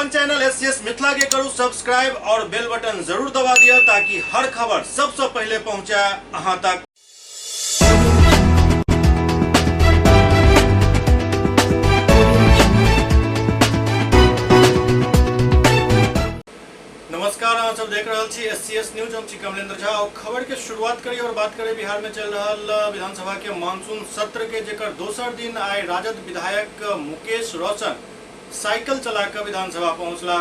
अपन channel SCS Mithila के करू subscribe और बेल बटन जरूर दबा दिया ताकि हर खबर सबसे पहले पहुंचे अहां तक। नमस्कार, आप सब देख रहे छी एससीएस न्यूज। हम छी कमलेंद्र झा और खबर के शुरुआत करी और बात करें बिहार में चल रहा विधानसभा के मानसून सत्र के, जेकर दोसर दिन आए राजद विधायक मुकेश रोशन साइकिल चलाकर विधानसभा पहुंचला।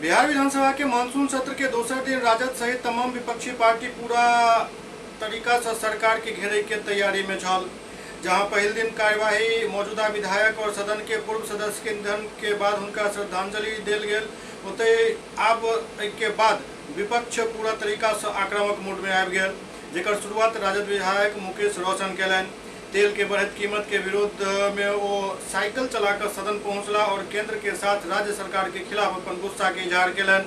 बिहार विधानसभा के मानसून सत्र के दोसर दिन राजद सहित तमाम विपक्षी पार्टी पूरा तरीका से सरकार के घेरे के तैयारी में छल। जहां पहले दिन कार्यवाही मौजूदा विधायक और सदन के पूर्व सदस्य के निधन के बाद उनका श्रद्धांजलि देल गेल होते अब के बाद विपक्ष पूरा तरीका से आक्रामक मूड में आबि गेल, जेकर शुरुआत राजद विधायक मुकेश रोशन केलन। तेल के बढ़त कीमत के विरोध में वो साइकिल चलाकर सदन पहुंचला और केंद्र के साथ राज्य सरकार के खिलाफ अपन गुस्सा के इजहार केलन।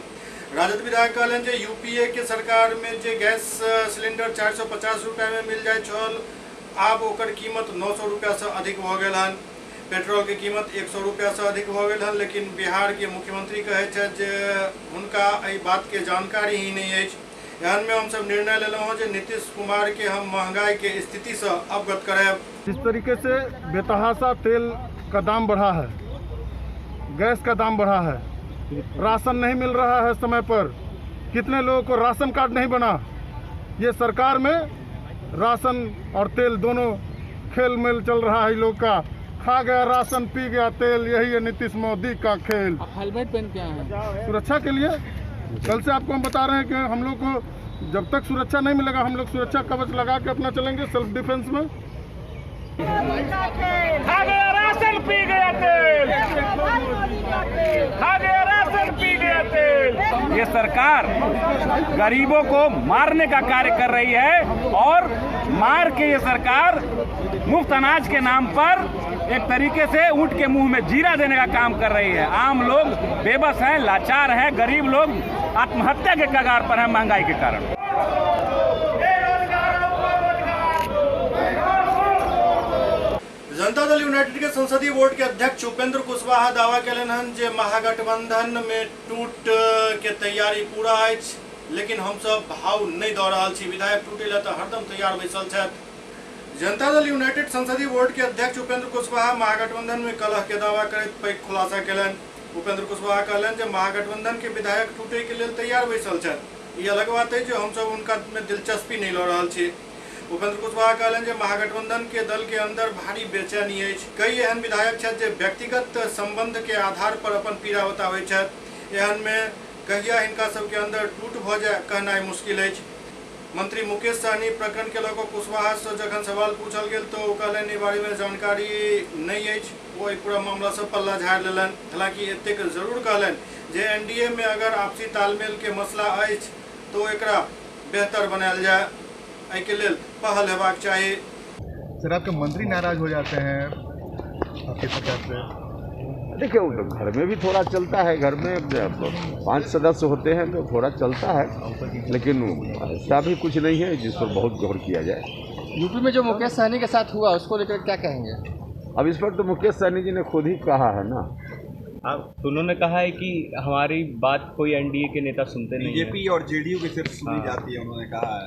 राजद विधायक कहलन जे यूपीए के सरकार में जे गैस सिलेंडर 450 रुपया में मिल जाए छल, आब ओकर कीमत 900 रुपया से अधिक हो गेल हन। पेट्रोल के कीमत 100 रुपया से अधिक हो गए हन, लेकिन बिहार के मुख्यमंत्री कहे छे जे उनका एहि बात के जानकारी ही नहीं है। एहन में हम सब निर्णय लेलहुँ हँ जे नीतीश कुमार के हम महंगाई के स्थिति से अवगत कराएब। जिस तरीके से बेतहाशा तेल का दाम बढ़ा है, गैस का दाम बढ़ा है, राशन नहीं मिल रहा है समय पर, कितने लोगों को राशन कार्ड नहीं बना। ये सरकार में राशन और तेल दोनों खेल मेल चल रहा है। लोग का खा गया राशन, पी गया तेल, यही है नीतीश मोदी का खेल। हेलमेट पहन के आए हैं सुरक्षा के लिए। कल से आपको हम बता रहे हैं कि हम लोग को जब तक सुरक्षा नहीं मिलेगा हम लोग सुरक्षा कवच लगा के अपना चलेंगे सेल्फ डिफेंस में। खा गया राशन, पी गया तेल, खा गया राशन, पी गया तेल। ये सरकार गरीबों को मारने का कार्य कर रही है और मार के ये सरकार मुफ्त अनाज के नाम पर एक तरीके से ऊंट के मुंह में जीरा देने का काम कर रही है। आम लोग बेबस हैं, लाचार हैं, गरीब लोग आत्महत्या के कगार पर हैं महंगाई के कारण। जनता दल यूनाइटेड के संसदीय बोर्ड के अध्यक्ष उपेंद्र कुशवाहा दावा केलन हन जे महागठबंधन में टूट के तैयारी पूरा अछि, लेकिन हम सब भाव नहीं दऽ रहल छी। विधायक टूटे ला तो हरदम तैयार बैसल छथि। जनता दल यूनाइटेड संसदीय बोर्ड के अध्यक्ष उपेंद्र कुशवाहा महागठबंधन में कलह के दावा करैत पैघ खुलासा केलन। उपेंद्र कुशवाहा कहलन जे महागठबंधन के विधायक टूटे के लेल तैयार बैसल छथि। ये अलग बात है जो हम सब उनका में दिलचस्पी नहीं लऽ रहल छी। उपेंद्र कुशवाहा कहलन जे महागठबंधन के दल के अंदर भारी बेचैनी अछि। कई एहन विधायक छथि जे व्यक्तिगत संबंध के आधार पर अपन पीड़ा बताबै छथि। एहन में कहिया हिनका सब के अंदर टूट भ जाय कहनाइ मुश्किल अछि। मंत्री मुकेश सहनी प्रकरण के लऽ कुशवाहा से जखन सवाल पूछल गेल तो कहलन ई बारे में जानकारी नहीं अछि। वो पूरा मामला से पल्ला झाड़ि लेलन। हालांकि एतेक जरूर कहलन जे एनडीए में अगर आपसी तालमेल के मसला अछि तो एकरा बेहतर बनायल जाए, एहि के लेल पहल हेबाक चाही। सर, आपके मंत्री नाराज हो जाते हैं आपके सरकार से? देखिए, घर में भी थोड़ा चलता है, घर में 5 सदस्य होते हैं तो थोड़ा चलता है, लेकिन ऐसा भी कुछ नहीं है जिस पर बहुत गौर किया जाए। यूपी में जो मुकेश सहनी के साथ हुआ उसको लेकर क्या कहेंगे? अब इस पर तो मुकेश सहनी जी ने खुद ही कहा है ना। आप उन्होंने कहा है कि हमारी बात कोई एनडीए के नेता सुनते नहीं। बीजेपी और जेडीयू की सिर्फ सुनी जाती है, उन्होंने कहा है।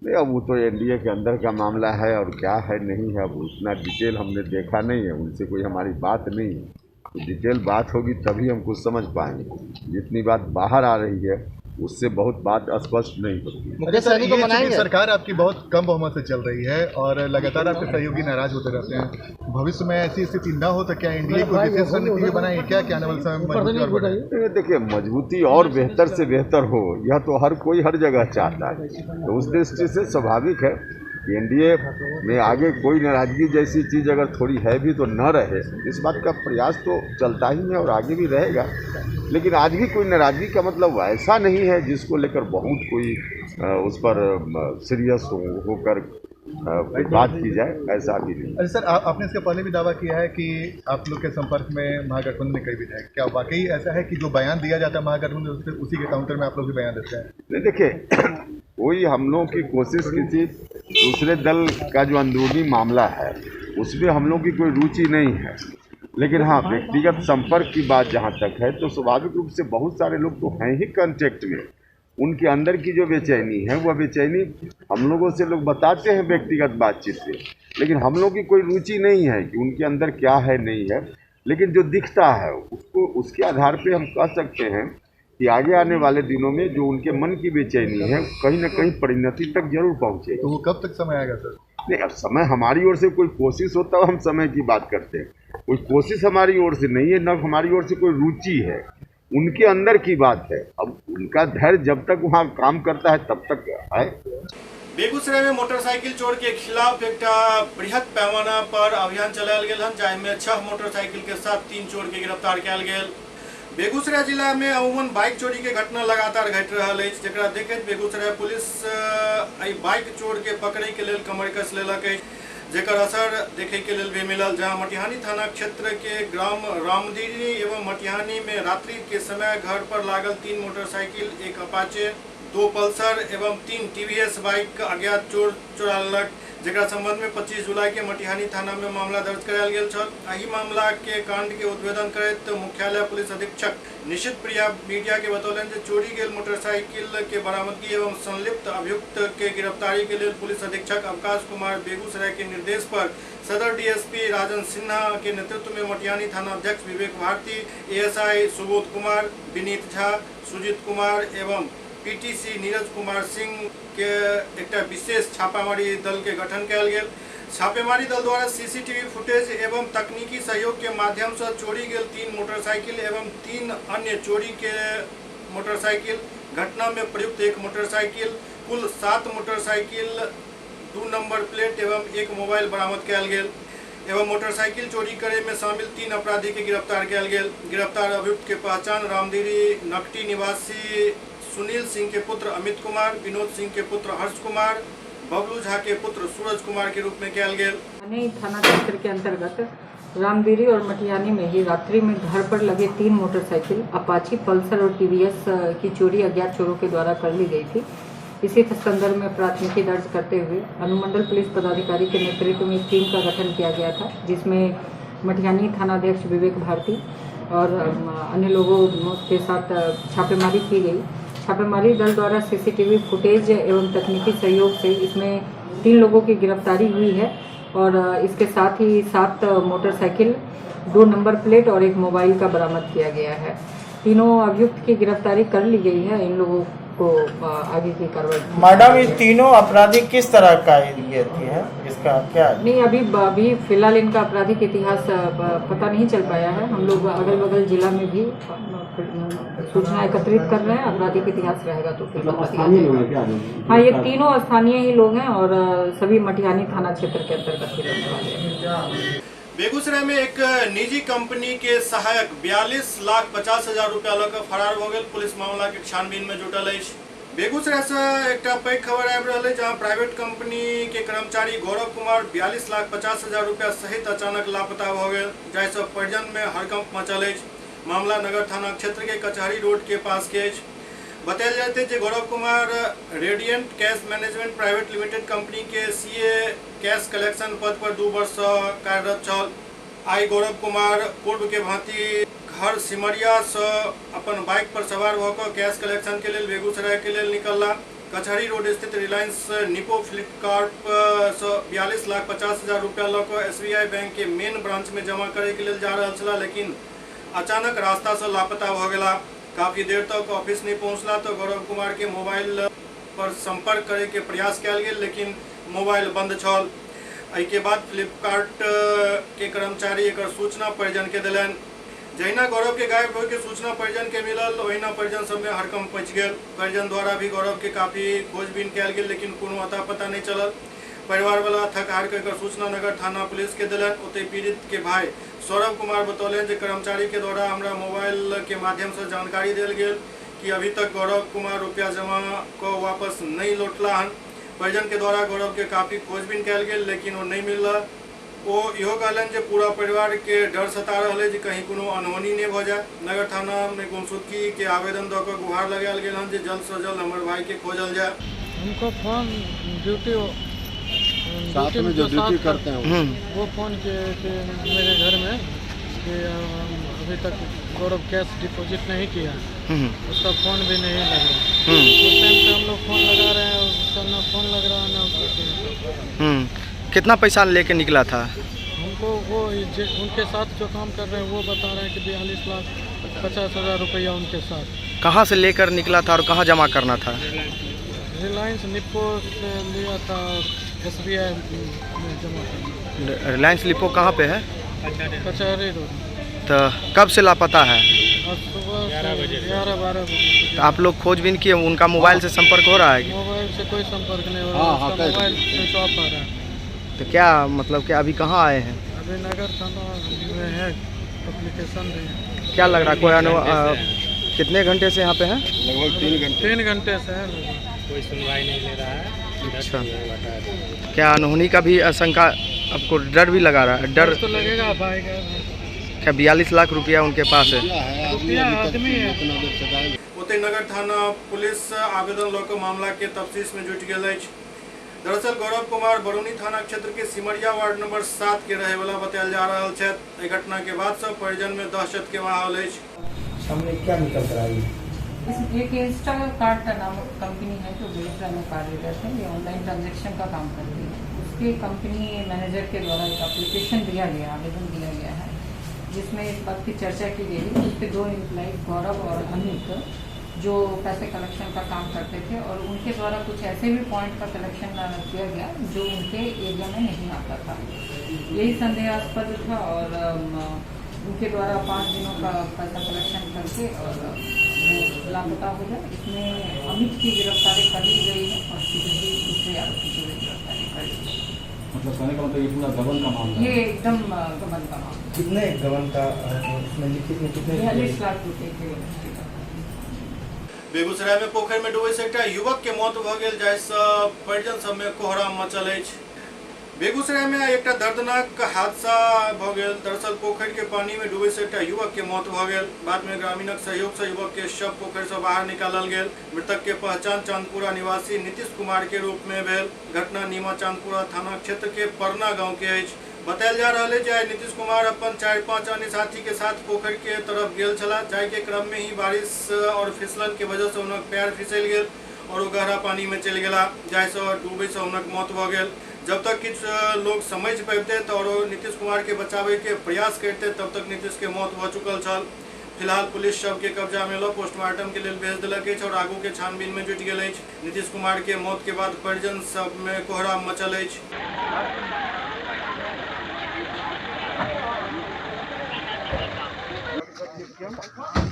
नहीं, अब वो तो एनडीए के अंदर का मामला है और क्या है नहीं है, अब उतना डिटेल हमने देखा नहीं है, उनसे कोई हमारी बात नहीं है। तो डिटेल बात होगी तभी हम कुछ समझ पाएंगे। जितनी बात बाहर आ रही है उससे बहुत बात स्पष्ट नहीं होती। सरकार आपकी बहुत कम बहुमत से चल रही है और लगातार आपके सहयोगी नाराज होते रहते हैं। भविष्य में ऐसी स्थिति न हो तो क्या एनडीए को विशेष रणनीति बनाएंगे क्या आने वाले समय में? देखिए, मजबूती और बेहतर से बेहतर हो यह तो हर कोई हर जगह चाहता है। तो उस दृष्टि से स्वाभाविक है कि एनडीए में आगे कोई नाराजगी जैसी चीज़ अगर थोड़ी है भी तो न रहे। इस बात का प्रयास तो चलता ही है और आगे भी रहेगा। लेकिन आज भी कोई नाराजगी का मतलब ऐसा नहीं है जिसको लेकर बहुत कोई उस पर सीरियस होकर बात की जाए, ऐसा भी नहीं। अच्छा सर, आपने इसके पहले भी दावा किया है कि आप लोग के संपर्क में महागठबंधन में कई विधायक, क्या वाकई ऐसा है कि जो बयान दिया जाता है महागठबंधन उसी के काउंटर में आप लोग भी बयान देते हैं? नहीं, देखिए, कोई हम लोगों की कोशिश की थी, दूसरे दल का जो अंदरूनी मामला है उसमें हम लोग की कोई रुचि नहीं है। लेकिन हाँ, व्यक्तिगत संपर्क की बात जहाँ तक है तो स्वाभाविक रूप से बहुत सारे लोग तो हैं ही कांटेक्ट में। उनके अंदर की जो बेचैनी है वह बेचैनी हम लोगों से लोग बताते हैं व्यक्तिगत बातचीत से, लेकिन हम लोग की कोई रुचि नहीं है कि उनके अंदर क्या है नहीं है। लेकिन जो दिखता है उसको उसके आधार पे हम कह सकते हैं कि आगे आने वाले दिनों में जो उनके मन की बेचैनी है कहीं ना कहीं परिणति तक जरूर पहुँचे। तो वो कब तक समय आएगा सर? नहीं, अब समय हमारी ओर से कोई कोशिश होता है, हम समय की बात करते हैं। कोई कोशिश हमारी ओर से नहीं है, न हमारी ओर से कोई रुचि है, उनके अंदर की बात है। अब उनका धैर्य जब तक वहाँ काम करता है तब तक है। बेगूसराय में मोटरसाइकिल चोर के खिलाफ एक बृहत पैमाना पर अभियान चलायल गेल हन, जाहिमे 6 मोटरसाइकिल के साथ 3 चोर के गिरफ्तार कयल गेल। बेगूसराय जिला में अमूमन बाइक चोरी के घटना लगातार घटि रहल अछि, जेकरा देखैत बेगूसराय पुलिस बाइक चोर के पकड़े के लेल कमर कस लेलक अछि, जेकर असर देखे के लेल भी मिलल। जहां मटिहानी थाना क्षेत्र के ग्राम रामदीरी एवं मटिहानी में रात्रि के समय घर पर लागल 3 मोटरसाइकिल, 1 अपाचे, 2 पल्सर एवं 3 टीवीएस बाइक अज्ञात चोर चुरा लेलक, जेकरा संबंध में 25 जुलाई के मटिहानी थाना में मामला दर्ज करायल गेल छल। एही मामला के कांड के उद्भेदन करैत मुख्यालय पुलिस अधीक्षक निशित प्रिया मीडिया के बतौलन जे चोरी गेल मोटरसाइकिल के बरामदगी एवं संलिप्त अभियुक्त के गिरफ्तारी के लिए पुलिस अधीक्षक अवकाश कुमार बेगूसराय के निर्देश पर सदर डीएसपी राजन सिन्हा के नेतृत्व में मटिहानी थाना अध्यक्ष विवेक भारती, एएसआई सुबोध कुमार, विनीत झा, सुजीत कुमार एवं पीटीसी नीरज कुमार सिंह के एक विशेष छापामारी दल के गठन कयल गेल। छापेमारी दल द्वारा सीसीटीवी फुटेज एवं तकनीकी सहयोग के माध्यम से चोरी गेल 3 मोटरसाइकिल एवं 3 अन्य चोरी के मोटरसाइकिल, घटना में प्रयुक्त 1 मोटरसाइकिल, कुल 7 मोटरसाइकिल, 2 नंबर प्लेट एवं 1 मोबाइल बरामद कयल गेल एवं मोटरसाइकिल चोरी करे में शामिल 3 अपराधी के गिरफ्तार कयल गेल। गिरफ्तार अभियुक्त के पहचान रामदीरी नकटी निवासी सुनील सिंह के पुत्र अमित कुमार, विनोद सिंह के पुत्र हर्ष कुमार, बबलू झा के पुत्र सूरज कुमार के रूप में कयल गेल। थाना क्षेत्र के अंतर्गत रामदीरी और मटिहानी में ही रात्रि में घर पर लगे 3 मोटरसाइकिल, अपाची, पल्सर और टीवीएस की चोरी अज्ञात चोरों के द्वारा कर ली गई थी। इसी संदर्भ में प्राथमिकी दर्ज करते हुए अनुमंडल पुलिस पदाधिकारी के नेतृत्व में टीम का गठन किया गया था, जिसमें मटिहानी थानाध्यक्ष विवेक भारती और अन्य लोगों के साथ छापेमारी की गई। छापेमारी दल द्वारा सीसीटीवी फुटेज एवं तकनीकी सहयोग से इसमें 3 लोगों की गिरफ्तारी हुई है और इसके साथ ही 7 मोटरसाइकिल, 2 नंबर प्लेट और 1 मोबाइल का बरामद किया गया है। तीनों अभियुक्त की गिरफ्तारी कर ली गई है। इन लोगों को आगे की कार्रवाई। मैडम, ये तीनों अपराधी किस तरह का ये है, इसका क्या है? नहीं, अभी फिलहाल इनका आपराधिक इतिहास पता नहीं चल पाया है। हम लोग अगल बगल जिला में भी सूचना एकत्रित कर रहे हैं। आपराधिक इतिहास रहेगा तो फिर हाँ, ये तीनों स्थानीय ही लोग हैं और सभी मटिहानी थाना क्षेत्र के अंतर्गत ही रहने वाले हैं। बेगूसराय में एक निजी कंपनी के सहायक 42,50,000 रुपया लऽ कऽ फरार हो गेल। पुलिस मामला के छानबीन में जुटल अछि। बेगूसराय से एक पैघ खबर आबि रहल अछि, जहां प्राइवेट कंपनी के कर्मचारी गौरव कुमार 42,50,000 रुपया सहित अचानक लापता भ गेल, जाहिसँ परिजन में हड़कंप मचल अछि। मामला नगर थाना क्षेत्र के कचहरी रोड के पास के अछि। बतायल जाइत अछि जे Gaurav Kumar radiant cash management private limited company के सीए कैश कलेक्शन पद पर 2 वर्ष से कार्यरत छल। आई गौरव कुमार पूर्व के भांति घर सिमरिया से अपन बाइक पर सवार होकर कैश कलेक्शन के लिए बेगूसराय के लिए निकलला। कचहरी रोड स्थित रिलायंस निपो फ्लिपकार्ट से 42,50,000 रुपया लऽ एसबीआई बैंक के मेन ब्रांच में जमा करे के लिए जा रहा छला, लेकिन अचानक रास्ता से लापता हो गया। काफी देर तक ऑफिस नहीं पहुंचला तो गौरव कुमार के मोबाइल पर संपर्क करे के प्रयास कयल गेल, लेकिन मोबाइल बंद छल। एहि के बाद फ्लिपकार्ट के कर्मचारी एक सूचना परिजन के दिलन। जहिना गौरव के गायब होय के सूचना परिजन के मिलल, ओहिना परिजन सब में हड़कंप मच गेल। परिजन द्वारा भी गौरव के काफी खोजबीन कयल गेल, लेकिन कोनो अता पता नहीं चलल। परिवार वाला थक हार के सूचना नगर थाना पुलिस के दिलन। ओते पीड़ित के भाई सौरभ कुमार बतौलन जे कर्मचारी के द्वारा हमरा मोबाइल के माध्यम से जानकारी देल गेल कि अभी तक गौरव कुमार रुपया जमा को वापस नहीं लौटला हन। परिजन के द्वारा गौरव के काफी खोजबीन कयल गेल, लेकिन वो नहीं मिलला। वो इहो कहलन जे पूरा परिवार के डर सता रहे जे कहीं कोनो अनहोनी नहीं हो जाए। नगर थाना में गुमशुदगी के आवेदन दऽ कऽ गुहार लगायल गेल हन जे जल्द से जल्द हमर भाई के खोजल जाए। उनको फोन ड्यूटी साथ में जो ड्यूटी करते हैं वो फोन किए कि मेरे घर में कि अभी तक गौरव कैश डिपॉजिट नहीं किया, उसका फ़ोन भी नहीं लग रहा। उस टाइम से हम लोग फ़ोन लगा रहे हैं, उसका ना फ़ोन लग रहा है ना। कितना पैसा लेके निकला था? हमको वो उनके साथ जो काम कर रहे हैं वो बता रहे हैं कि 42,50,000 रुपया उनके साथ। कहाँ से लेकर निकला था और कहाँ जमा करना था? रिलायंस निप्पो से लिया था और SBI में जमा करना। रिलायंस लिप्पो कहाँ पे है? कचहरी रोड। तो कब से लापता है? आज सुबह 11-12 बजे। तो आप लोग खोजबीन किए, उनका मोबाइल से संपर्क हो रहा है? मोबाइल से कोई संपर्क नहीं हो रहा है, उसका मोबाइल स्विच ऑफ आ रहा है। तो क्या मतलब कि अभी कहाँ आए हैं? अभी नगर थाना में है, एप्लीकेशन भी है। क्या लग रहा है कितने घंटे से यहाँ पे हैं? लगभग 3 घंटे से है लगभग। कोई सुनवाई नहीं ले रहा है। अच्छा, क्या अनहोनी का भी आशंका आपको डर भी लगा रहा है? डर तो लगेगा भाई का। क्या 42 लाख रुपया उनके पास है? रुपया आदमी है। ओते नगर थाना पुलिस आवेदन लऽ मामला के तफ्तीश में जुट गई। दरअसल गौरव कुमार बरौनी थाना क्षेत्र के सिमरिया वार्ड नंबर 7 के रहे वाला बतायल जा रहा है। घटना के बाद सब परिजन में दहशत के माहौल है। सामने क्या निकल कर आई? एक इंस्टा कार्ड नामक कंपनी है जो बेगूसराय में कार्यरत है। ये ऑनलाइन ट्रांजैक्शन का काम करती है। उसके कंपनी मैनेजर के द्वारा एक एप्लीकेशन दिया गया, आवेदन दिया गया है, जिसमें इस बात की चर्चा की गई है। उसके 2 एम्प्लॉय गौरव और अमित जो पैसे कलेक्शन का काम करते थे और उनके द्वारा कुछ ऐसे भी पॉइंट का कलेक्शन किया गया जो उनके एरिया में नहीं आता था। यही संदेहास्पद था और उनके द्वारा 5 दिनों का पैसा कलेक्शन करके और वो लापता हो गया। इसमें अमित की गिरफ्तारी कर ली गई है और दूसरे आरोपी की गिरफ्तारी कर ली गई। मतलब कहने का मतलब ये पूरा गबन का मामला ये एकदम गबन का मामला। कितने गबन का उसमें लिखित में कितने? 42 लाख रुपए के। बेगूसराय में पोखर में डूबे से एकटा युवक के मौत भ गेल, जाहिसँ परिजन सब में कोहराम मचल अछि। बेगूसराय में एक दर्दनाक हादसा भ गेल। दरअसल पोखर के पानी में डूबे से एक युवक के मौत भ गेल। बाद में ग्रामीणक सहयोग से युवक के शव पोखर से बाहर निकालल गेल। मृतक के पहचान चांदपुरा निवासी नीतीश कुमार के रूप में भेल। घटना नीमा चांदपुरा थाना क्षेत्र के परना गांव के अछि। बतायल जा रहा है कि नीतीश कुमार अपन 4-5 अन्य साथी के साथ पोखर के तरफ गेल छला। जाय के क्रम में ही बारिश और फिसलन के वजह से उनक पैर फिसल गेल और वो गहरा पानी में चल गया, जाहिसँ डूबे से उनक मौत भ गेल। जब तक कुछ लोग समझ पैबते और नीतीश कुमार के बचावे के प्रयास करते तब तक नीतीश के मौत भ चुकल छल। फिलहाल पुलिस शव के कब्जा में पोस्टमार्टम के लिए भेज दिलक अछि और आगू के छानबीन में जुटि गेल अछि। नीतीश कुमार के मौत के बाद परिजन सब में कोहराम मचल अछि।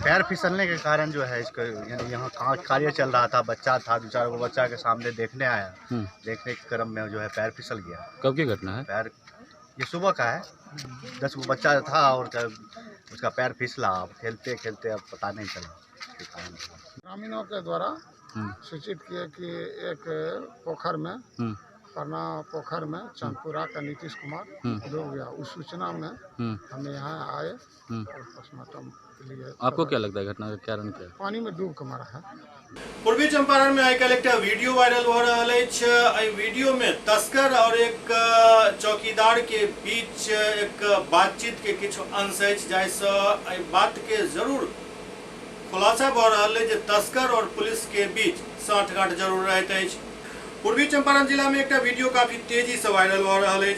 पैर फिसलने के कारण जो है इसका यानी यहाँ कार्य चल रहा था, बच्चा था, 2-4 गो बच्चा के सामने देखने आया। देखने के क्रम में जो है पैर फिसल गया। कब की घटना है? पैर ये सुबह का है। 10 गो बच्चा था और उसका पैर फिसला। अब खेलते खेलते अब पता नहीं चला। ग्रामीणों के द्वारा सूचित किए कि एक पोखर में परना पोखर में चांदपुरा का नीतीश कुमार डूब गया। उस सूचना में हम यहाँ आए और पोस्टमार्टम के लिए। आपको क्या लगता है घटना का कारण क्या है? पानी में डूब के मरा है। पूर्वी चंपारण में आजकल एक वीडियो वायरल हो रहा है। वीडियो में तस्कर और एक चौकीदार के बीच एक बातचीत के कुछ अंश है, जाहिसँ बात के जरूर खुलासा भ रहा है जे तस्कर और पुलिस के बीच साठगांठ जरूर रहते हैं। पूर्वी चंपारण जिला में एक वीडियो काफी तेजी से वायरल हो रहा है।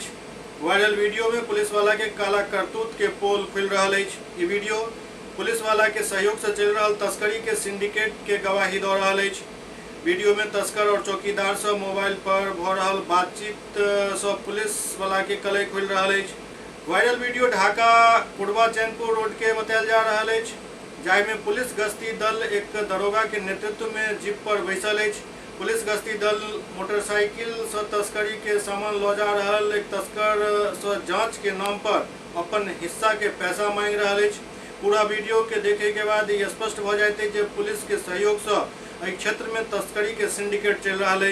वायरल वीडियो में पुलिस वाला के काला करतूत के पोल खुल रहा है। ये वीडियो पुलिस वाला के सहयोग से चल रहा तस्करी के सिंडिकेट के गवाही दे रहा है। वीडियो में तस्कर और चौकीदार से मोबाइल पर भ रहा बातचीत से पुलिस वाला के कलई खुल रहा है। वायरल वीडियो ढाका पुरवा चैनपुर रोड के बतायल जा रहा है, जाहि में पुलिस गश्ती दल एक दरोगा के नेतृत्व में जीप पर बैसल है। पुलिस गश्ती दल मोटरसाइकिल से तस्करी के सामान लऽ जा रहा। एक तस्कर से जांच के नाम पर अपन हिस्सा के पैसा मांग रहा है। पूरा वीडियो के देखे के बाद ये स्पष्ट हो जाते कि पुलिस के सहयोग से क्षेत्र में तस्करी के सिंडिकेट चल रहा है।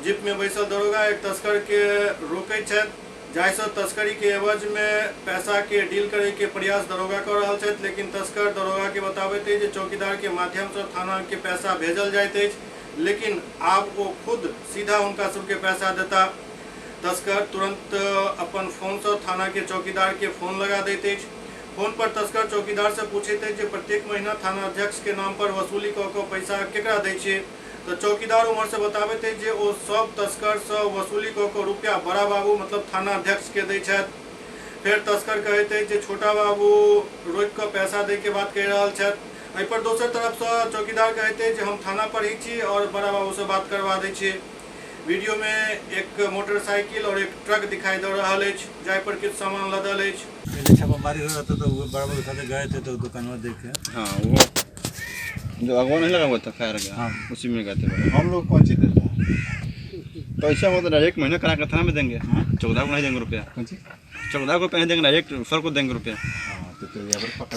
जीप में बैसल दरोगा एक तस्कर के रोके छथि, जाहिसँ तस्करी के एवज में पैसा के डील करे के प्रयास दरोगा कर रहा है। लेकिन तस्कर दरोगा के बताबैत जे चौकीदार के माध्यम से थाना के पैसा भेजल जाइत अछि, लेकिन आप वो खुद सीधा उनका सबके पैसा देता। तस्कर तुरंत अपन फोन से थाना के चौकीदार के फोन लगा देते। फोन पर तस्कर चौकीदार से पूछे थे जो प्रत्येक महीना थाना अध्यक्ष के नाम पर वसूली को पैसा केकरा दै छे, तो चौकीदार उमर से बताबे थे जे ओ सब तस्कर से वसूली को रुपया बड़ा बाबू मतलब थाना अध्यक्ष के दै छथि। फिर तस्कर कहे थे जे छोटा बाबू रोक के पैसा दे के बात कह रहल छथि। एहि पर दोसर तरफ से चौकीदार कहे थे जे हम थाना पर ही छी और बड़ा बाबू से बात करवा दै छी। वीडियो में एक मोटरसाइकिल और एक ट्रक दिखाई दे रहा है जाय पर कुछ सामान लदल है। पहले छापामारी हो रहा था तो वो बड़ा बड़ा खाते गए थे तो दुकान में देखे। हाँ वो जो अगवा नहीं लगा हुआ था फायर का, हाँ उसी में गए थे। हम लोग कौन सी देते हैं? पैसा हो तो डायरेक्ट महीने करा कर थाना में देंगे, चौकीदार को नहीं देंगे रुपया। चौकीदार को पैसे देंगे डायरेक्ट, सर को देंगे रुपया।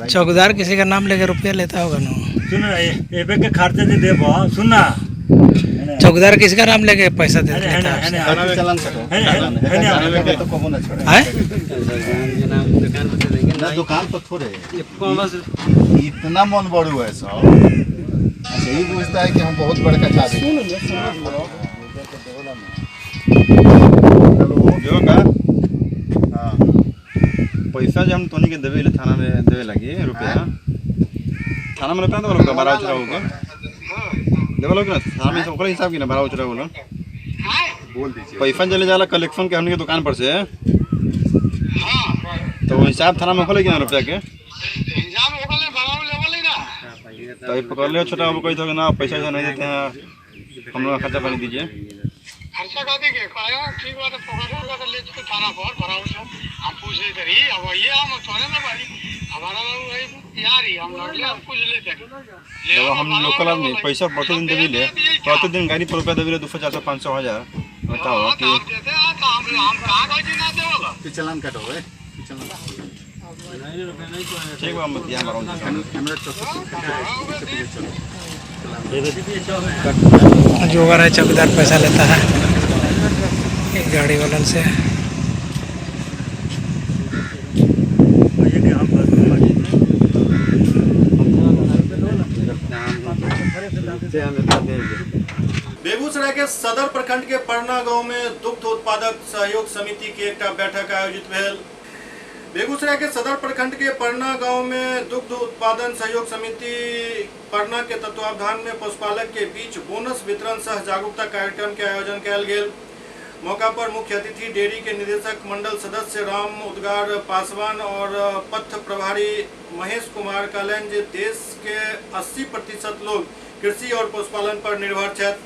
चौकीदार किसी का नाम लेकर रुपया लेता होगा ना। सुन ये के खर्चे दे देबो सुनना। चौकीदार किसका नाम लेके पैसा देता है? दुकान पर थोड़े इतना मन बड़ू है सब। अच्छा ये पूछता है कि हम बहुत बड़का चाहते पैसा जो हम तोनी के देवे थाना में देवे लगी रुपया, थाना में रुपया तो बारह चुरा होगा देवे लोग ना थाना में सबको हिसाब की ना बारह चुरा बोलो पैसा चले जाला कलेक्शन के हमने दुकान पर से, तो वो हिसाब थाना में खोलेगी ना रुपया के। तो ये पकड़ लियो छोटा बाबू कोई तो ना पैसा नहीं देते हैं, हम लोग खर्चा पानी दीजिए। खर्चा का देंगे ठीक बात है, पकड़ोगा तो ले चुके थाना पर भराओ सब हम पूछ लेते रही। अब ये हम थोड़े ना भाई हमारा यार ही हम लड़ ले हम कुछ लेते तो हम लोकल आदमी पैसा प्रति दिन देवी ले, प्रति दिन गाड़ी पर रुपया देवी ले 200 400 500 1000 बताओ कि चलान कटो है ठीक बा मत यहाँ मारो जो है चौकीदार पैसा लेता है एक गाड़ी वालन से। बेगूसराय के सदर प्रखंड के परना गांव में दुग्ध उत्पादक सहयोग समिति की एक बैठक आयोजित भेल। बेगूसराय के सदर प्रखंड के परना गांव में दुग्ध उत्पादन सहयोग समिति परना के तत्वावधान में पशुपालक के बीच बोनस वितरण सह जागरूकता कार्यक्रम के आयोजन किया गया। मौका पर मुख्य अतिथि डेयरी के निदेशक मंडल सदस्य राम उद्गार पासवान और पथ प्रभारी महेश कुमार कहलन जे देश के 80% लोग कृषि और पशुपालन पर निर्भर छथि।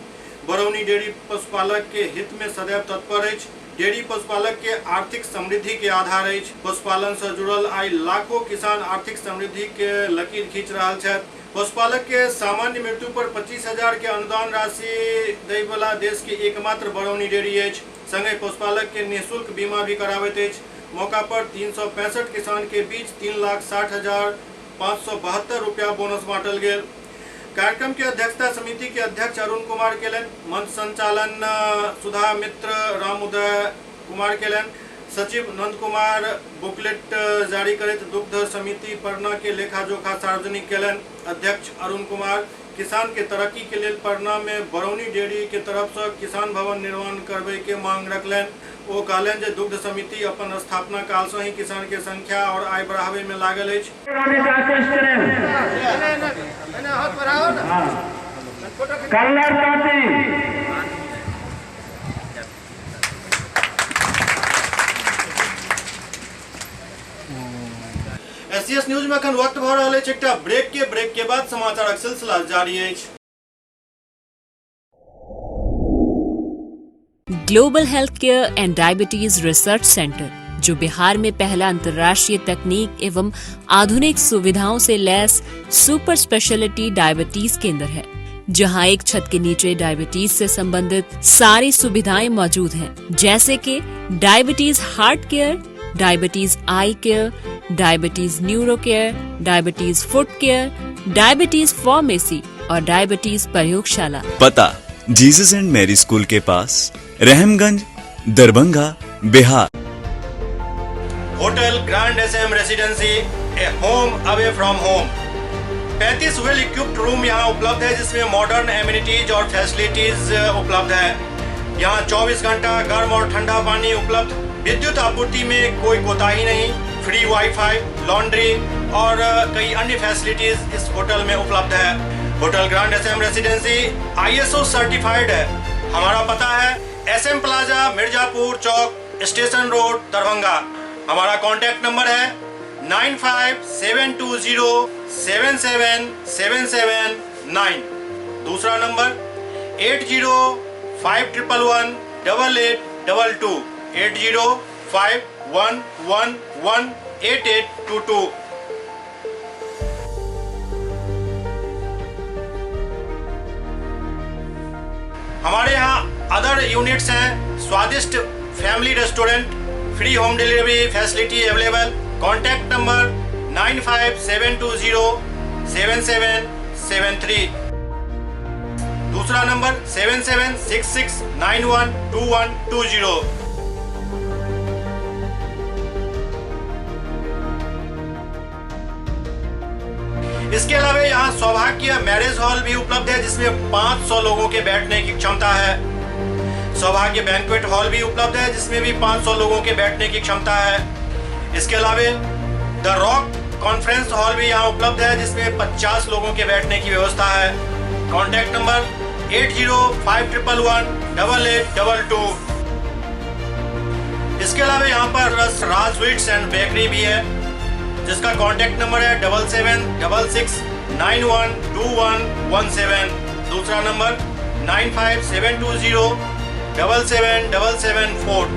बरौनी डेयरी पशुपालक के हित में सदैव तत्पर अछि। डेयरी पशुपालक के आर्थिक समृद्धि के आधार अछि। पशुपालन से जुड़ल आइ लाखों किसान आर्थिक समृद्धि के लकीर खींच रहल छथि। पशुपालक के सामान्य मृत्यु पर 25,000 के अनुदान राशि दै वाला देश के एकमात्र बरौनी डेयरी अछि। संगे पशुपालक के निःशुल्क बीमा भी कराबैत अछि। मौका पर 365 किसान के बीच 3,60,572 रुपया बोनस बांटल गेल। कार्यक्रम के अध्यक्षता समिति के अध्यक्ष अरुण कुमार केलन, मंच संचालन सुधा मित्र राम उदय कुमार केलन, सचिव नंद कुमार बुकलेट जारी करते दुग्ध समिति परना के लेखा जोखा सार्वजनिक केलन। अध्यक्ष अरुण कुमार किसान के तरक्की के लिए परना में बरौनी डेयरी के तरफ से किसान भवन निर्माण करबे के मांग रखलन। वो कहलन जे दुग्ध समिति अपन स्थापना काल से ही किसान के संख्या और आय बढ़ावे में लागल अछि। एससीएस न्यूज में अखन वक्त भ रहल अछि एकटा ब्रेक के बाद समाचारक सिलसिला जारी अछि। Global health care and diabetes research centre, जो बिहार में पहला अंतर्राष्ट्रीय तकनीक एवं आधुनिक सुविधाओं से लैस सुपर स्पेशलिटी डायबिटीज केंद्र है, जहां एक छत के नीचे डायबिटीज से संबंधित सारी सुविधाएं मौजूद हैं, जैसे कि diabetes heart care, diabetes eye care, diabetes neuro care, diabetes foot care, diabetes pharmacy और डायबिटीज प्रयोगशाला। पता जीसस एंड मैरी स्कूल के पास, Rahamganj, Darbhanga, Bihar. Hotel grand SM residency, a home away from home. 35 well equipped room यहाँ उपलब्ध है, जिसमें modern amenities और फैसिलिटीज उपलब्ध है। यहाँ 24 घंटा गर्म और ठंडा पानी उपलब्ध। विद्युत आपूर्ति में कोई कोताही नहीं। फ्री वाईफाई, लॉन्ड्री और कई अन्य फैसिलिटीज इस होटल में उपलब्ध है। Hotel grand SM residency ISO certified है। हमारा पता है SM प्लाजा, मिर्जापुर चौक, स्टेशन रोड, दरभंगा। हमारा कॉन्टैक्ट नंबर है 9572077779। दूसरा नंबर 8051118822 8051118822। हमारे यहाँ अदर यूनिट्स हैं स्वादिष्ट family restaurant, free home delivery facility available. Contact number 9572077773। दूसरा नंबर 7766912120। इसके अलावा यहाँ सौभाग्य मैरिज हॉल भी उपलब्ध है जिसमें 500 लोगों के बैठने की क्षमता है। सौभाग्य बैंक्वेट हॉल भी उपलब्ध है जिसमें भी 500 लोगों के बैठने की क्षमता है। इसके अलावा द रॉक कॉन्फ्रेंस हॉल भी यहाँ उपलब्ध है जिसमें 50 लोगों के बैठने की व्यवस्था है। Contact number 8051118822। इसके अलावा यहाँ पर राज स्वीट्स एंड बेकरी भी है जिसका कॉन्टैक्ट नंबर है 7766912117। दूसरा नंबर 9572077774।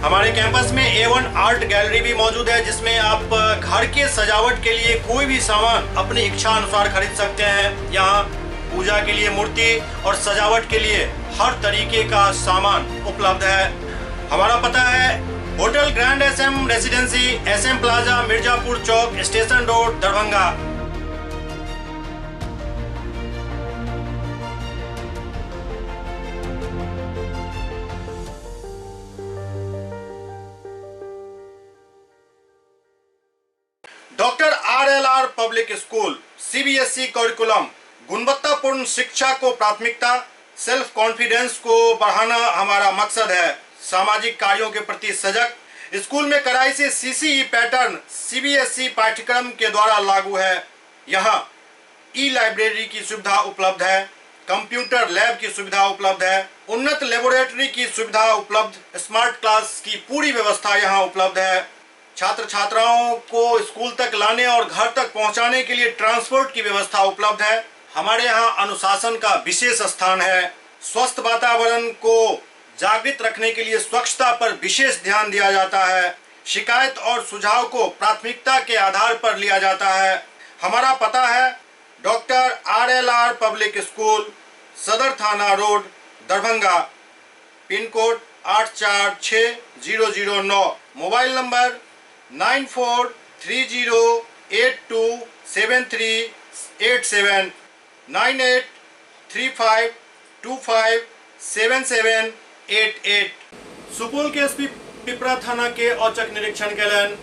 हमारे कैंपस में A1 आर्ट गैलरी भी मौजूद है जिसमें आप घर के सजावट के लिए कोई भी सामान अपनी इच्छा अनुसार खरीद सकते हैं। यहाँ पूजा के लिए मूर्ति और सजावट के लिए हर तरीके का सामान उपलब्ध है। हमारा पता है hotel grand SM residency, SM plaza, Mirzapur चौक, station road, Darbhanga. Doctor RLR public school CBSE curriculum गुणवत्तापूर्ण शिक्षा को प्राथमिकता, सेल्फ कॉन्फिडेंस को बढ़ाना हमारा मकसद है। सामाजिक कार्यों के प्रति सजग। स्कूल में कड़ाई से CCE पैटर्न CBSE पाठ्यक्रम के द्वारा लागू है। यहाँ लाइब्रेरी की सुविधा उपलब्ध है, कंप्यूटर लैब की सुविधा उपलब्ध है, उन्नत लेबोरेटरी की सुविधा उपलब्ध, स्मार्ट क्लास की पूरी व्यवस्था यहाँ उपलब्ध है। छात्र छात्राओं को स्कूल तक लाने और घर तक पहुँचाने के लिए ट्रांसपोर्ट की व्यवस्था उपलब्ध है। हमारे यहाँ अनुशासन का विशेष स्थान है। स्वस्थ वातावरण को जागृत रखने के लिए स्वच्छता पर विशेष ध्यान दिया जाता है। शिकायत और सुझाव को प्राथमिकता के आधार पर लिया जाता है। हमारा पता है डॉक्टर RLR पब्लिक स्कूल, सदर थाना road, Darbhanga. Pin code 846009। Mobile number 9430827387 9835257788। Supaul के SP पिपरा थाना के औचक निरीक्षण केलन।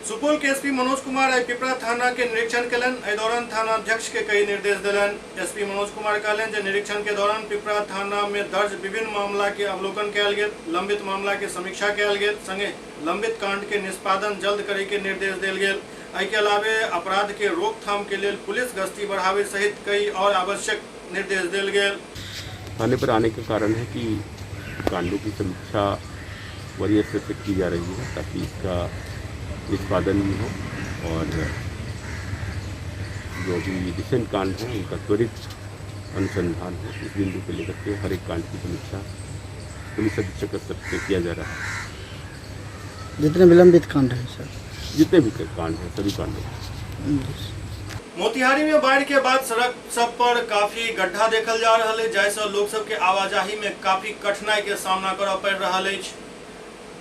सुपौल के SP मनोज कुमार पिपरा थाना के निरीक्षण केलन। एहि दौरान थाना अध्यक्ष के कई निर्देश दिलन। SP मनोज कुमार कहलन जे निरीक्षण के दौरान पिपरा थाना में दर्ज विभिन्न मामला के अवलोकन कयल गेल, लंबित मामला के समीक्षा कयल गेल, संगे लंबित कांड के निष्पादन जल्द करे के निर्देश देल गेल। एहि के अलावे अपराध के रोकथाम के लिए पुलिस गश्ती बढ़ावे सहित कई और आवश्यक निर्देश दिल गए। थाने पर आने का कारण है कि कांडों की समीक्षा वरीय स्तर से की जा रही है ताकि इसका निष्पादन भी हो और जो भी रिसेंट कांड है उनका त्वरित अनुसंधान हो। इस बिंदु को लेकर के हर एक कांड की समीक्षा पुलिस अधीक्षक स्तर से किया जा रहा है। जितने विलंबित कांड हैं सर, जितने भी कांड हैं सभी कांडों। मोतिहारी में बाढ़ के बाद सड़क सब पर काफी गड्ढा देखल जा रहा है, जैसे लोग सब के आवाजाही में काफी कठिनाई के सामना कर पड़ रहा है।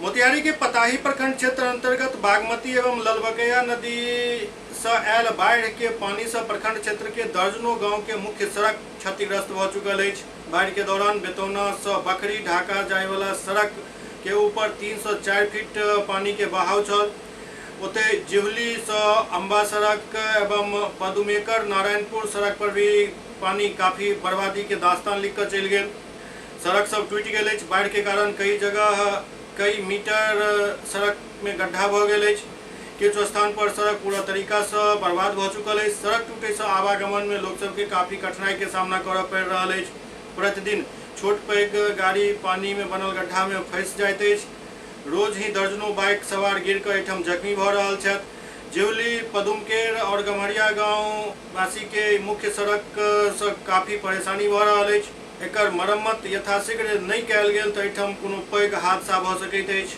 मोतिहारी के पताही प्रखंड क्षेत्र अंतर्गत बागमती एवं ललबगैया नदी से आयल बाढ़ के पानी से प्रखंड क्षेत्र के दर्जनों गांव के मुख्य सड़क क्षतिग्रस्त भ चुकल है। बाढ़ के दौरान बेतौना से बखरी ढाका जाए वाला सड़क के ऊपर 304 फीट पानी के बहाव छल। उते जिवली से अम्बा सड़क एवं पदुमेकर नारायणपुर सड़क पर भी पानी काफी बर्बादी के दास्तान लिख कर चल गए। सड़क सब टूट गए। बाढ़ के कारण कई जगह कई मीटर सड़क में गड्ढा भ गेल अछि। किछु स्थान पर सड़क पूरा तरीका से बर्बाद भ चुकल अछि। सड़क टूटे से आवागमन में लोक सबके काफी कठिनाई के सामना करऽ पड़ि रहल अछि। प्रतिदिन छोट पैघ गाड़ी पानी में बनल गड्ढा में फंसि जाइत अछि। रोज ही दर्जनों बाइक सवार गिर कर एहिठाम जख्मी भ रहल छथि। जेवली, पदुमकेर और गम्हरिया गांव वासी के मुख्य सड़क से काफी परेशानी भ रहल अछि। एकर मरम्मत यथाशीघ्र नहीं कयल गेल तऽ एहिठाम कोनो पैघ हादसा भ सकैत अछि।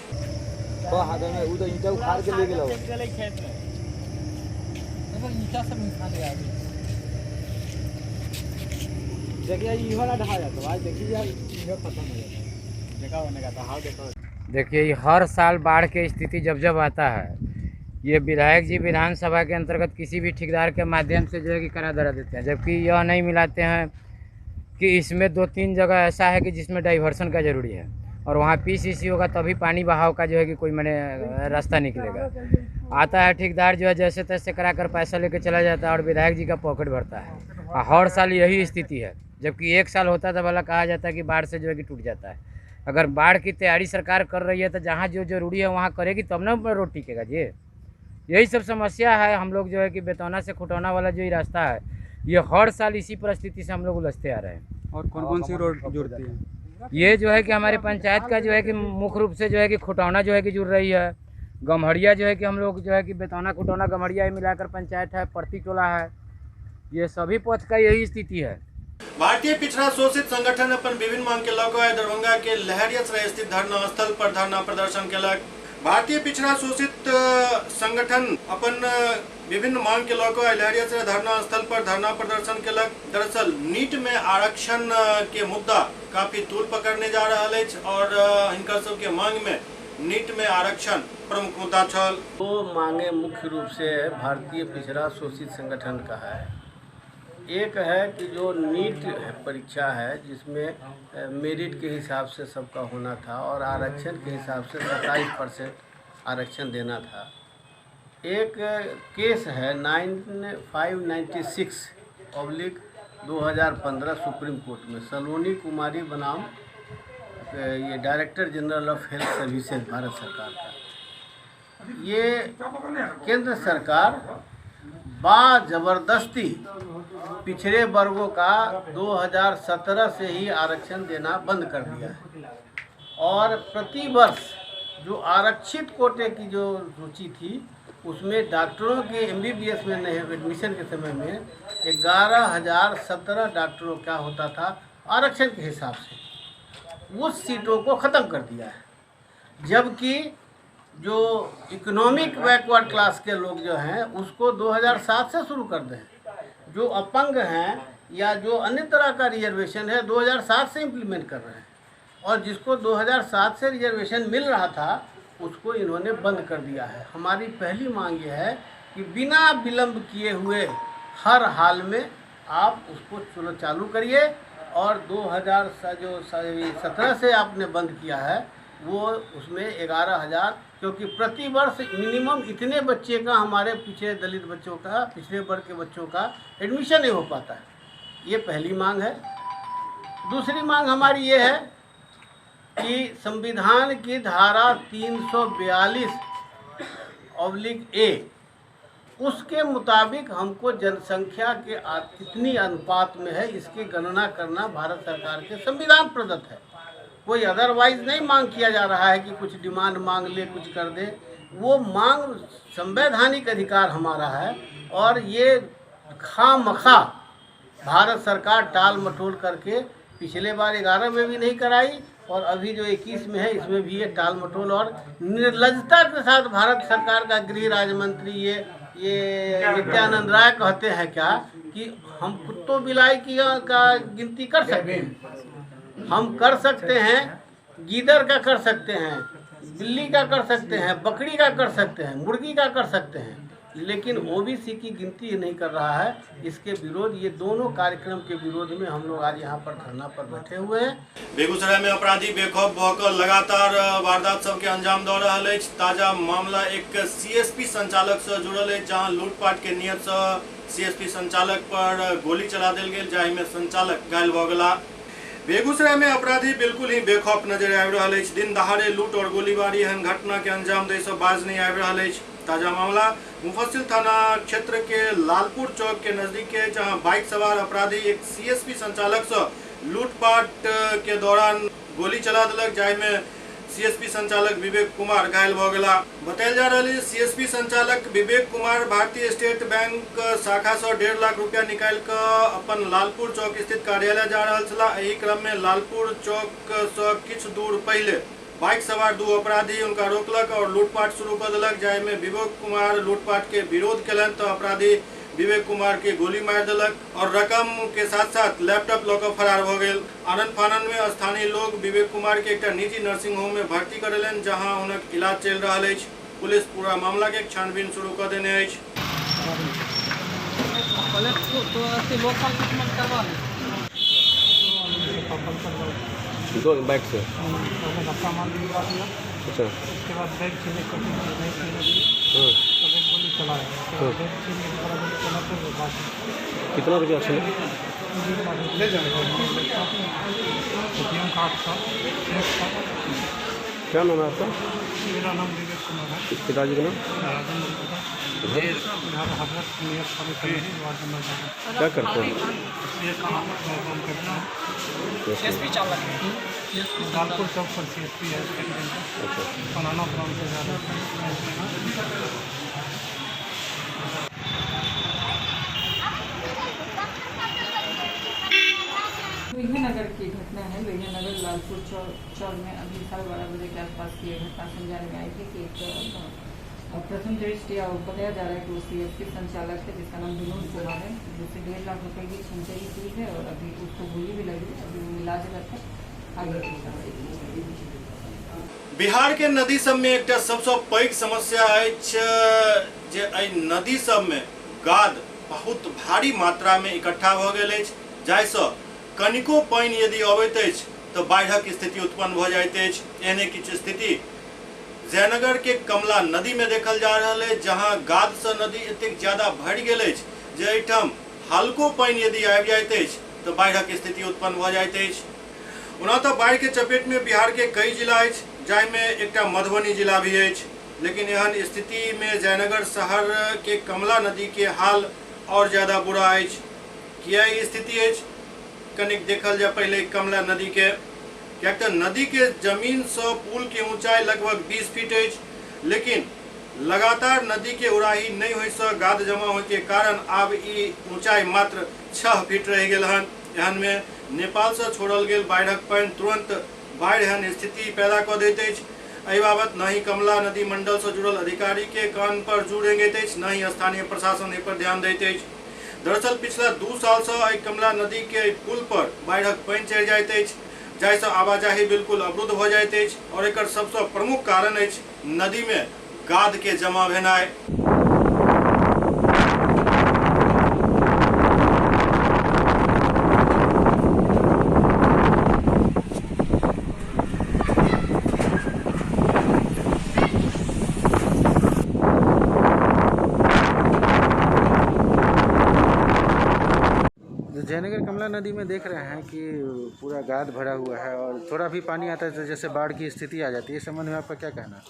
देखिए, हर साल बाढ़ की स्थिति जब जब आता है, ये विधायक जी विधानसभा के अंतर्गत किसी भी ठेकेदार के माध्यम से जो है कि करा धरा देते हैं, जबकि यह नहीं मिलाते हैं कि इसमें 2-3 जगह ऐसा है कि जिसमें डाइवर्सन का जरूरी है और वहाँ PCC होगा तभी पानी बहाव का जो है कि कोई मैंने रास्ता निकलेगा। आता है ठेकेदार जो है जैसे तैसे करा कर पैसा लेके चला जाता है और विधायक जी का पॉकेट भरता है। और हर साल यही स्थिति है, जबकि एक साल होता था भला कहा जाता है कि बाढ़ से जो है कि टूट जाता है। अगर बाढ़ की तैयारी सरकार कर रही है तो जहाँ जो जरूरी है वहाँ करेगी तब ना रोड टिकेगा जी। यही सब समस्या है। हम लोग जो है कि बेतौना से खुटौना वाला जो ही रास्ता है, ये हर साल इसी परिस्थिति से हम लोग उलझते आ रहे हैं। और कौन कौन सी रोड जुड़ती है? ये जो है कि हमारे पंचायत का जो है कि मुख्य रूप से जो है कि खुटौना जो है कि जुड़ रही है। गम्हरिया जो है कि हम लोग जो है कि बेतौना खुटौना गम्हरिया मिलाकर पंचायत है, प्रति टोला है। ये सभी पथ का यही स्थिति है। भारतीय पिछड़ा शोषित संगठन अपन विभिन्न मांग के लऽ दरभंगा के लहरियासराय स्थित धरना स्थल पर धरना प्रदर्शन केलक। भारतीय पिछड़ा शोषित संगठन अपन विभिन्न मांग के लऽ लहरियासराय धरना स्थल पर धरना प्रदर्शन केलक। दरअसल नीट में आरक्षण के मुद्दा काफी तूल पकड़ने जा रहा है और हिनकर सबके मांग में नीट में आरक्षण प्रमुख मुद्दा छल। दो मांगे मुख्य रूप से भारतीय पिछड़ा शोषित संगठन का है। एक है कि जो नीट परीक्षा है जिसमें मेरिट के हिसाब से सबका होना था और आरक्षण के हिसाब से 27% आरक्षण देना था। एक केस है 9596/2015 सुप्रीम कोर्ट में सलोनी कुमारी बनाम ये director general of health services Bharat सरकार का। ये केंद्र सरकार जबरदस्ती पिछड़े वर्गों का 2017 से ही आरक्षण देना बंद कर दिया है और प्रतिवर्ष जो आरक्षित कोटे की जो रुचि थी उसमें डॉक्टरों के MBBS में नहीं एडमिशन के समय में 11,017 डॉक्टरों का होता था आरक्षण के हिसाब से। उस सीटों को ख़त्म कर दिया है, जबकि जो इकोनॉमिक बैकवर्ड क्लास के लोग जो हैं उसको 2007 से शुरू कर दें। जो अपंग हैं या जो अन्य तरह का रिजर्वेशन है 2007 से इम्प्लीमेंट कर रहे हैं और जिसको 2007 से रिजर्वेशन मिल रहा था उसको इन्होंने बंद कर दिया है। हमारी पहली मांग ये है कि बिना विलंब किए हुए हर हाल में आप उसको चालू करिए और 2017 से आपने बंद किया है वो उसमें 11,000, क्योंकि प्रति वर्ष मिनिमम इतने बच्चे का हमारे पिछड़े दलित बच्चों का पिछड़े वर्ग के बच्चों का एडमिशन नहीं हो पाता है। ये पहली मांग है। दूसरी मांग हमारी ये है कि संविधान की धारा 342/A उसके मुताबिक हमको जनसंख्या के कितनी अनुपात में है इसकी गणना करना भारत सरकार के संविधान प्रदत्त है। कोई अदरवाइज नहीं मांग किया जा रहा है कि कुछ डिमांड मांग ले कुछ कर दे। वो मांग संवैधानिक अधिकार हमारा है और ये खामखा भारत सरकार टाल मटोल करके पिछले बार 11 में भी नहीं कराई और अभी जो 21 में है इसमें भी ये टाल मटोल और निर्लजता के साथ भारत सरकार का गृह राज्य मंत्री ये नित्यानंद राय कहते हैं क्या कि हम कुत्तों बिलाई की का गिनती कर सकते हैं, हम कर सकते हैं, गीदड़ का कर सकते हैं, बिल्ली का कर सकते हैं, बकरी का कर सकते हैं, मुर्गी का कर सकते हैं, लेकिन OBC की गिनती नहीं कर रहा है। इसके विरोध ये दोनों कार्यक्रम के विरोध में हम लोग आज यहाँ पर धरना पर बैठे हुए हैं। बेगूसराय में अपराधी बेखौफ भऽ लगातार वारदात सबके अंजाम दऽ रहल अछि। ताजा मामला एक CSP संचालक से जुड़ल अछि, जहां लूटपाट के नियत से CSP संचालक पर गोली चला देल गेल, जाहि में संचालक घायल भऽ गेलाह। बेगूसराय में अपराधी बिल्कुल ही बेखौफ नजर आबि रहल अछि। दिन दहाड़े लूट और गोलीबारी एहन घटना के अंजाम दै सँ बाज नहीं आबि रहल अछि। ताजा मामला मुफस्सिल थाना क्षेत्र के लालपुर चौक के नजदीक है, जहां बाइक सवार अपराधी एक सीएसपी संचालक से लूटपाट के दौरान गोली चला दिलक, जाहिमे सीएसपी संचालक विवेक कुमार घायल भ गेला। बतायल जा रहा है सीएसपी संचालक विवेक कुमार भारतीय स्टेट बैंक शाखा से 1.5 लाख रुपया निकाल कर अपन लालपुर चौक स्थित कार्यालय जा रहा छला। एही क्रम में लालपुर चौक से किछु दूर पहले बाइक सवार 2 अपराधी उनका रोकलक और लूटपाट शुरू कर दिलक, जाहिमे विवेक कुमार लूटपाट के विरोध कलन तो अपराधी विवेक कुमार के गोली मार दिलक और रकम के साथ साथ लैपटॉप लॉकर फरार हो गए। आनंद फानन में स्थानीय लोग विवेक कुमार के एक निजी नर्सिंग होम में भर्ती करेलन, जहां उनक इलाज चल रहा है। पुलिस पूरा मामला के छानबीन शुरू कर देने है। दो बाइक से अच्छा उसके बाद बैग छीने को नहीं गोली चलाया। कितना रुपया छीने? ले जाएगा क्या नाम है आपका? मेरा नाम विवेक कुमार है। पिताजी का नाम? क्या करते हैं? ये काम करना है। एसपी चालक है। लालपुर चौक पर सीएसपी है। अच्छा। बनाना प्लान से जा रहे हैं। लोहियानगर की घटना है। लोहियानगर लालपुर चौक में अभी 12:30 बजे के आसपास की घटना समझाने में आई थी कि एक प्रथम दृष्टया बताया जा रहा है कि वो सीएसपी संचालक है, जिसका नाम विनोद कुमार है, जिससे 1.5 लाख रुपए की छिनतई की है और अभी उसको गोली भी लगी। अभी वो इलाज करता आगे। बिहार के नदी सब में एक सबसे पैघ समस्या अछि जे एहि नदी सब में गाद बहुत भारी मात्रा में इकट्ठा भ गेल अछि, जाहिसँ कनिको पानि यदि अबैत अछि तो बाढ़िक स्थिति उत्पन्न भ जाइत अछि। एहने किछु स्थिति जयनगर के कमला नदी में देखल जा रहा है, जहां गाद से नदी एतेक ज्यादा भरि गेल अछि जे एहिठाम हल्को पानि यदि आबि जाइत अछि तो बाढ़िक स्थिति उत्पन्न भ जाइत अछि। ओना तो बाढ़ि के चपेट में बिहार के कई जिला अछि, जाहिमे एकटा मधुबनी जिला भी अछि, लेकिन एहन स्थिति में जयनगर शहर के कमला नदी के हाल और ज्यादा बुरा अछि। किया ई स्थिति अछि कनिक देखल जाए पहले कमला नदी के। क्या नदी के जमीन से पुल के ऊंचाई लगभग 20 फीट है, लेकिन लगातार नदी के उड़ाही नहीं होय से गाद जमा होय के कारण अब ई ऊंचाई मात्र 6 फीट रह गेल हन। एहन में नेपाल से छोड़ल गेल बाढ़िक पानि तुरंत बाढ़ि एहन स्थिति पैदा कर दैत अछि। एहि बाबत न ही कमला नदी मंडल से जुड़ल अधिकारी के कान पर जू रेंगैत अछि, न ही स्थानीय प्रशासन एहि पर ध्यान दैत अछि। दरअसल पिछला 2 साल से कमला नदी के पुल पर बाढ़िक पानि चढ़ि जाइत अछि, जाहिसँ आवाजाही बिल्कुल अवरुद्ध हो जाइत अछि और एकर सबसे प्रमुख कारण अछि नदी में गाद के जमा भेनाइ। जयनगर कमला नदी में देख रहे हैं कि पूरा गाद भरा हुआ है और थोड़ा भी पानी आता है तो जैसे बाढ़ की स्थिति आ जाती है। इस संबंध में आपका क्या कहना है?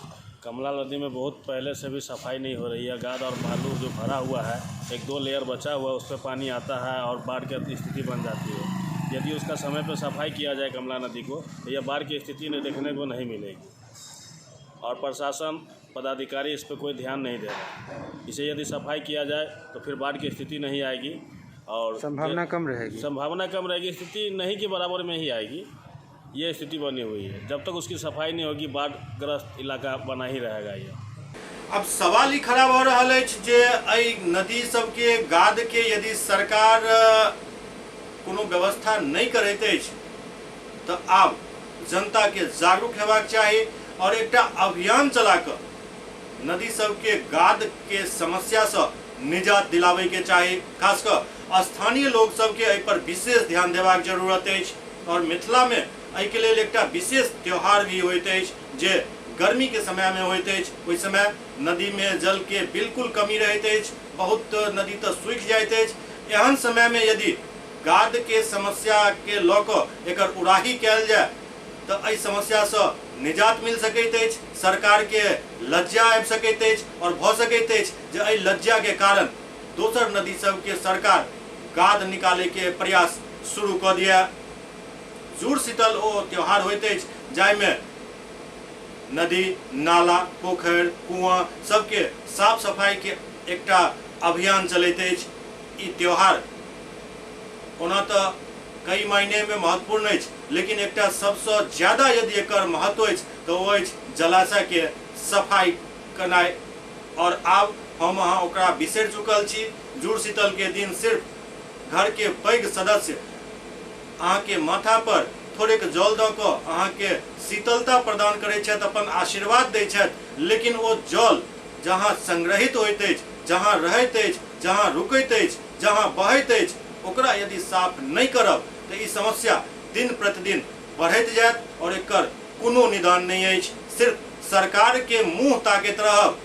कमला नदी में बहुत पहले से भी सफाई नहीं हो रही है। गाद और बालू जो भरा हुआ है, 1-2 लेयर बचा हुआ है, उस पर पानी आता है और बाढ़ की स्थिति बन जाती है। यदि उसका समय पर सफाई किया जाए कमला नदी को, तो यह बाढ़ की स्थिति देखने को नहीं मिलेगी और प्रशासन पदाधिकारी इस पर कोई ध्यान नहीं दे रहा। इसे यदि सफाई किया जाए तो फिर बाढ़ की स्थिति नहीं आएगी और संभावना कम रहेगी। स्थिति नहीं के बराबर में ही आएगी। ये स्थिति बनी हुई है। जब तक उसकी सफाई नहीं होगी बाढ़ग्रस्त इलाका बना ही रहेगा ये। अब सवाल ही खड़ा हो रहा है जे नदी सब के गाद के यदि सरकार कोनो व्यवस्था नहीं करैत अछि तो आब जनता के जागरूक हेबाक चाही और एक अभियान चला कर नदी सब के गाद के समस्या से निजात दिलावे के चाही। खासकर स्थानीय लोग सबके एहि पर विशेष ध्यान देबाक जरूरत अछि और मिथिला में एहि के लेल एकटा विशेष त्योहार भी होइत अछि जे गर्मी के समय में होइत अछि। ओहि समय नदी में जल के बिल्कुल कमी रहैत अछि, बहुत नदी तो सूखि जाइत अछि। एहन समय में यदि गाद के समस्या के लऽ कऽ एकर उड़ाही कयल जाय तऽ एहि समस्या से निजात मिल सकैत अछि, सरकार के लज्जा आबि सकैत अछि और भऽ सकैत अछि जे एहि लज्जा के कारण दोसर नदी सब के सरकार गाद निकाले के प्रयास शुरू कऽ दिया। जुड़ शीतल ओ त्योहार होइत अछि जाहिमे नदी, नाला, पोखरि, कुआं सबके साफ सफाई के एकटा अभियान चलैत अछि। ई त्योहार ओना तऽ कई मायने में महत्वपूर्ण अछि, लेकिन एकटा सबसे ज्यादा यदि एकर महत्व अछि तऽ ओ अछि जलाशय के सफाई करनाइ। और आब हम अहाँ ओकरा बिसरि चुकल छी। जुड़ शीतल के दिन सिर्फ घर के पैघ सदस्य अहाँ के माथा पर थोड़ेक जल दऽ कऽ अहाँ के शीतलता प्रदान करैत छथि, अपन आशीर्वाद दैत छथि, लेकिन ओ जल जहाँ संग्रहित होइत अछि, जहाँ रहैत अछि, जहाँ रुकैत अछि, जहाँ बहैत अछि, ओकरा यदि साफ नहीं करब तो ई समस्या दिन प्रतिदिन बढ़ैत जायत और एकर कोनो निदान नहीं अछि। सिर्फ सरकार के मुंह ताकैत रहब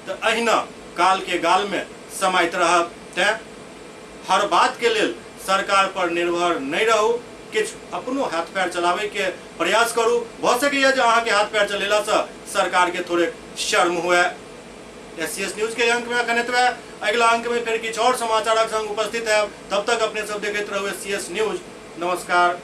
तो अहिना काल के गाल में समाइत रहब। तें हर बात के लेल सरकार पर निर्भर नहीं रहू, किछ अपनो हाथ पैर चलावे के प्रयास करू। भ सकैया जे अहाँ के हाथ पैर चलेला से सरकार के थोड़े शर्म हुए। SCS न्यूज के अंक में अखन एतबे। अगला अंक में फिर किछु और समाचारक संग उपस्थित है। तब तक अपने सब देखते रहो SCS न्यूज। नमस्कार।